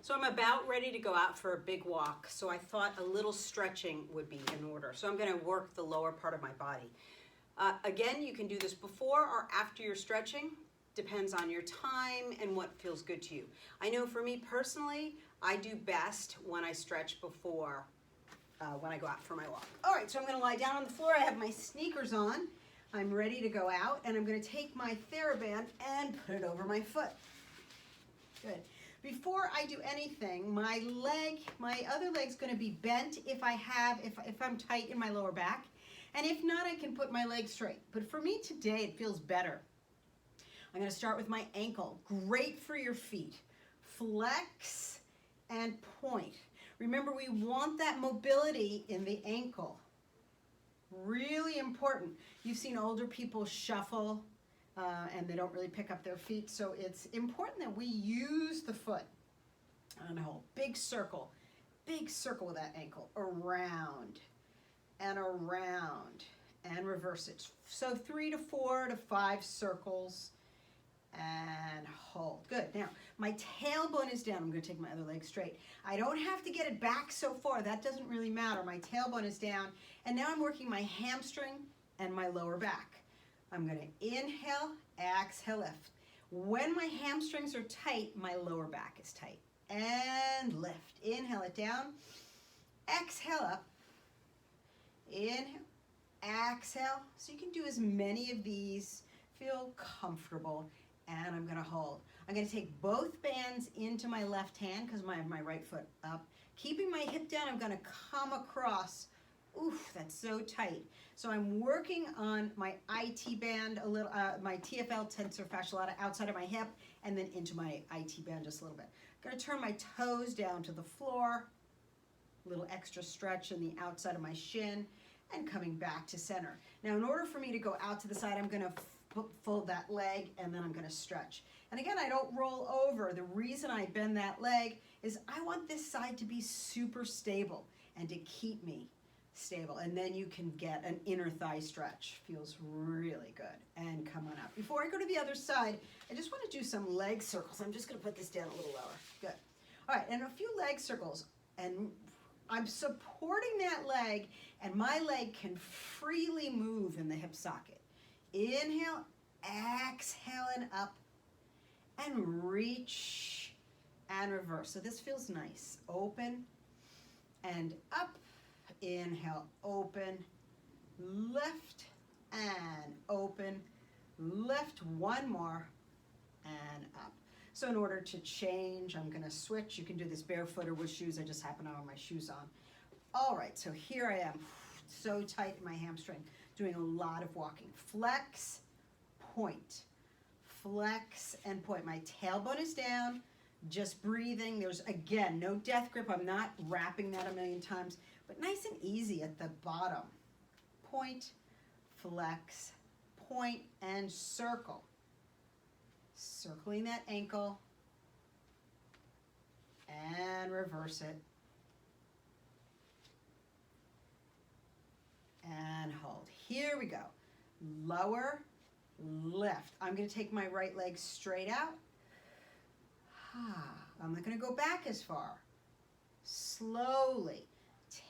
So I'm about ready to go out for a big walk, so I thought a little stretching would be in order. So I'm going to work the lower part of my body. Again, you can do this before or after your stretching. Depends on your time and what feels good to you. I know for me personally, I do best when I stretch before when I go out for my walk. All right, so I'm going to lie down on the floor. I have my sneakers on. I'm ready to go out, and I'm going to take my TheraBand and put it over my foot. Good. Before I do anything, my other leg's going to be bent if I'm tight in my lower back. And if not, I can put my leg straight. But for me today, it feels better. I'm going to start with my ankle. Great for your feet. Flex and point. Remember, we want that mobility in the ankle. Really important. You've seen older people shuffle and they don't really pick up their feet, so it's important that we use the foot. And hold. Big circle with that ankle. Around and around and reverse it. So 3 to 4 to 5 circles and hold. Good. Now, my tailbone is down. I'm going to take my other leg straight. I don't have to get it back so far. That doesn't really matter. My tailbone is down. And now I'm working my hamstring and my lower back. I'm going to inhale, exhale, lift. When my hamstrings are tight, my lower back is tight. And lift. Inhale it down. Exhale up. Inhale, exhale. So you can do as many of these. Feel comfortable. And I'm going to hold. I'm going to take both bands into my left hand because I have my right foot up. Keeping my hip down, I'm going to come across. Oof, that's so tight. So I'm working on my IT band a little, my TFL tensor fascia lata outside of my hip and then into my IT band just a little bit. I'm going to turn my toes down to the floor. A little extra stretch in the outside of my shin and coming back to center. Now, in order for me to go out to the side, I'm going to fold that leg and then I'm going to stretch. And again, I don't roll over. The reason I bend that leg is I want this side to be super stable and to keep me stable. And then you can get an inner thigh stretch. Feels really good. And come on up. Before I go to the other side, I just want to do some leg circles. I'm just going to put this down a little lower. Good. All right, and a few leg circles. And I'm supporting that leg, and my leg can freely move in the hip socket. Inhale, exhale, and up, and reach, and reverse. So this feels nice. Open, and up. Inhale, open, lift, and open, lift. One more, and up. So in order to change, I'm going to switch. You can do this barefoot or with shoes. I just happen to have my shoes on. All right, so here I am. So tight in my hamstring. Doing a lot of walking. Flex, point. Flex and point. My tailbone is down. Just breathing. There's, again, no death grip. I'm not wrapping that a million times. But nice and easy at the bottom. Point, flex, point, and circle. Circling that ankle. And reverse it. And hold. Here we go. Lower, lift. I'm going to take my right leg straight out. I'm not going to go back as far. Slowly.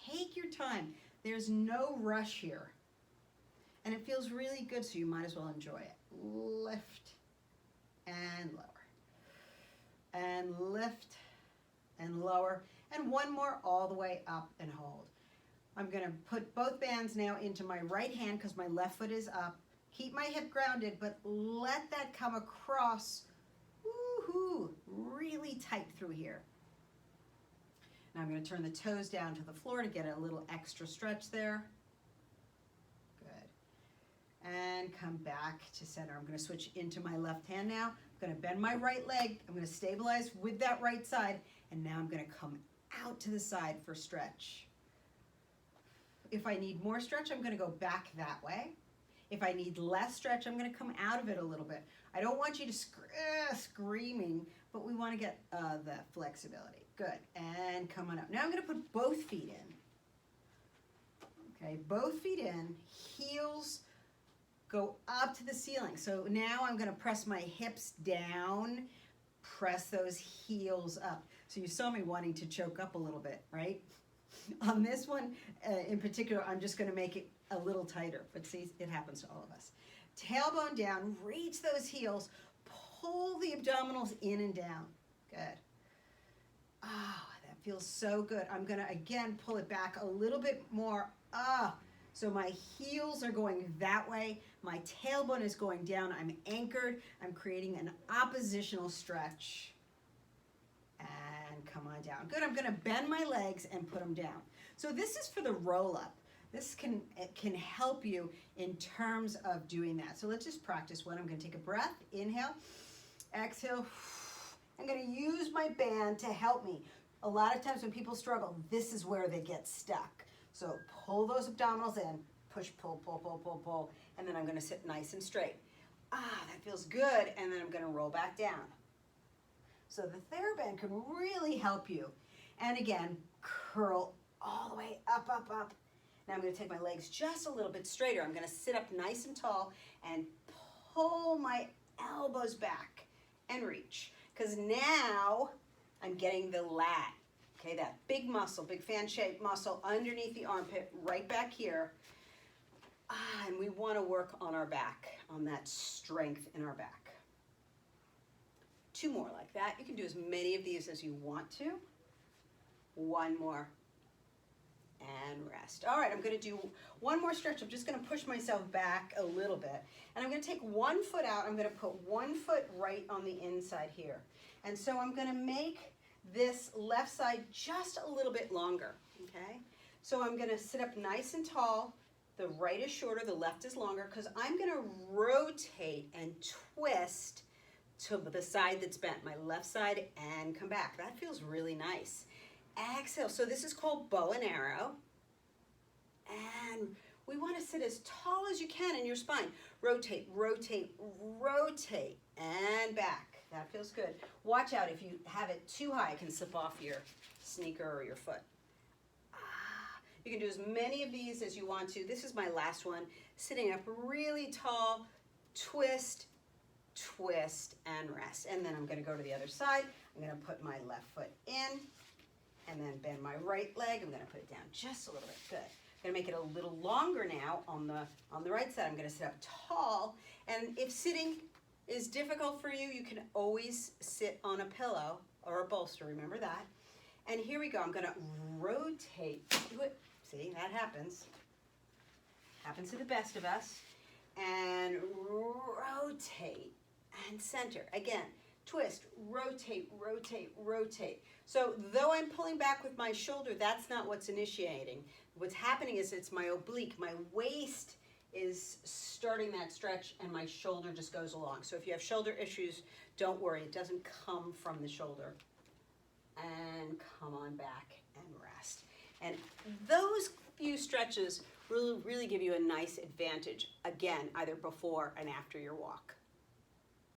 Take your time. There's no rush here. And it feels really good, so you might as well enjoy it. Lift and lower. And lift and lower. And one more all the way up and hold. I'm going to put both bands now into my right hand because my left foot is up. Keep my hip grounded, but let that come across. Woohoo! Really tight through here. Now I'm going to turn the toes down to the floor to get a little extra stretch there. Good. And come back to center. I'm going to switch into my left hand now. I'm going to bend my right leg. I'm going to stabilize with that right side. And now I'm going to come out to the side for stretch. If I need more stretch, I'm going to go back that way. If I need less stretch, I'm going to come out of it a little bit. I don't want you to screaming, but we want to get the flexibility. Good. And come on up. Now I'm going to put both feet in. Okay, both feet in. Heels go up to the ceiling. So now I'm going to press my hips down Press those heels up. So you saw me wanting to choke up a little bit, right? On this one in particular, I'm just going to make it a little tighter, but see, it happens to all of us. Tailbone down, reach those heels, pull the abdominals in and down. Good. Ah, that feels so good. I'm going to, again, pull it back a little bit more. So my heels are going that way. My tailbone is going down. I'm anchored. I'm creating an oppositional stretch. And come on down. Good. I'm going to bend my legs and put them down. So this is for the roll up. This can help you in terms of doing that. So let's just practice one. I'm going to take a breath. Inhale. Exhale. I'm going to use my band to help me. A lot of times when people struggle, this is where they get stuck. So pull those abdominals in. Push, pull, pull, pull, pull, pull. And then I'm going to sit nice and straight. That feels good. And then I'm going to roll back down. So the TheraBand can really help you. And again, curl all the way up, up, up. Now I'm going to take my legs just a little bit straighter. I'm going to sit up nice and tall and pull my elbows back and reach. Because now I'm getting the lat. Okay, that big muscle, big fan-shaped muscle underneath the armpit, right back here. And we want to work on our back, on that strength in our back. 2 more like that. You can do as many of these as you want to. 1 more. And rest. All right, I'm going to do 1 more stretch. I'm just going to push myself back a little bit. And I'm going to take 1 foot out. I'm going to put 1 foot right on the inside here. And so I'm going to make this left side just a little bit longer, okay? So I'm going to sit up nice and tall. The right is shorter, the left is longer, because I'm going to rotate and twist to the side that's bent, my left side, and come back. That feels really nice. Exhale. So this is called bow and arrow. And we want to sit as tall as you can in your spine. Rotate, rotate, rotate, and back. That feels good. Watch out, if you have it too high, it can slip off your sneaker or your foot. You can do as many of these as you want to. This is my last one. Sitting up really tall, twist, twist, and rest. And then I'm going to go to the other side. I'm going to put my left foot in and then bend my right leg. I'm going to put it down just a little bit. Good. I'm going to make it a little longer now on the right side. I'm going to sit up tall. And if sitting is difficult for you, you can always sit on a pillow or a bolster. Remember that. And here we go. I'm going to rotate. Do it. See, that happens. Happens to the best of us. And rotate and center. Again, twist, rotate, rotate, rotate. So though I'm pulling back with my shoulder, that's not what's initiating. What's happening is it's my oblique. My waist is starting that stretch and my shoulder just goes along. So if you have shoulder issues, don't worry. It doesn't come from the shoulder. And come on back and rest. And those few stretches really give you a nice advantage, again, either before and after your walk.